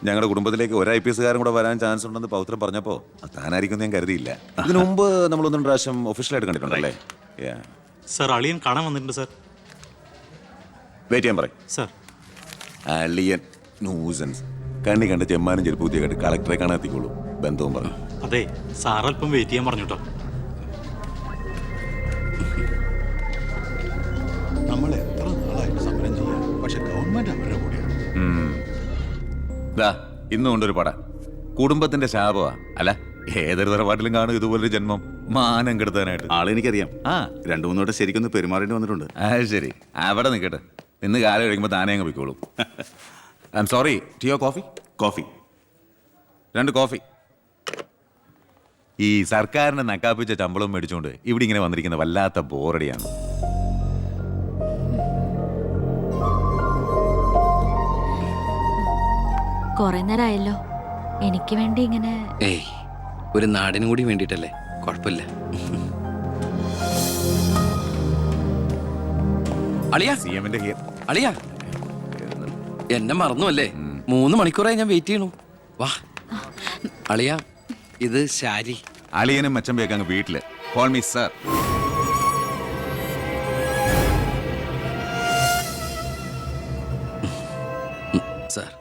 ഞങ്ങളുടെ കുടുംബത്തിലേക്ക് ഒരു IPS കാരൻ കൂടെ വരാൻ ചാൻസ് ഉണ്ടെന്ന് പൗത്രം പറഞ്ഞപ്പോൾ താനായിരിക്കും ഞാൻ കരുതിയില്ല. ഇതിനു മുമ്പ് നമ്മൾ ഒന്നും പ്രാവശ്യം ഒഫീഷ്യലായിട്ട് കണ്ടിട്ടുണ്ടല്ലേ? സർ അളിയൻ കാണാൻ വന്നിട്ടുണ്ട് സർ. വെയിറ്റ് ചെയ്യാൻ പറയും സർ. അളിയൻ ന്യൂസൻസ് കണ്ണി കണ്ട ചെമ്മാനും ചെരുപ്പ് കുത്തിയ കേട്ട് കളക്ടറെ കാണാൻ എത്തിക്കോളൂ. ബന്ധവും പറഞ്ഞു. അതെ സാർ അല്പം വെയിറ്റ് ചെയ്യാൻ പറഞ്ഞുട്ടോ. നമ്മൾ എത്ര നാളായിട്ട് സമരം ചെയ്യാം, പക്ഷെ ഗവൺമെന്റ് അവരുടെ കൂടെയാണ്. ഇന്നും കൊണ്ടൊരു പട കുടുംബത്തിന്റെ ശാപമാ. അല്ല ഏതൊരു തറവാട്ടിലും കാണും ഇതുപോലൊരു ജന്മം മാനം കെടുത്താനായിട്ട്. ആളെനിക്കറിയാം. 2-3 വട്ടം ശരിക്കൊന്ന് പെരുമാറേണ്ടി വന്നിട്ടുണ്ട്. ശരി, അവിടെ നിൽക്കട്ടെ. ഇന്ന് കാലം കഴിയുമ്പോൾ താനേ അങ്ങ് പോയിക്കോളും. I am sorry. ടീയോ കോഫി? Coffee 2 coffee. ഈ സർക്കാരിനെ നക്കാപ്പിച്ച ശമ്പളം മേടിച്ചുകൊണ്ട് ഇവിടെ ഇങ്ങനെ വന്നിരിക്കുന്ന വല്ലാത്ത ബോറടിയാണ്. കുറെ നേരമായല്ലോ. എനിക്ക് വേണ്ടി ഇങ്ങനെ ഒരു നാടിനും കൂടി വേണ്ടിട്ടല്ലേ? കുഴപ്പമില്ല. അളിയാ, അളിയാ എന്നെ മറന്നുവല്ലേ? 3 മണിക്കൂറായി ഞാൻ വെയിറ്റ് ചെയ്യണു. വാ അളിയാ, ഇത് ശാരി. അളിയനും മച്ചമ്പയൊക്കെ അങ്ങ് വീട്ടില്. Call me sir. സാർ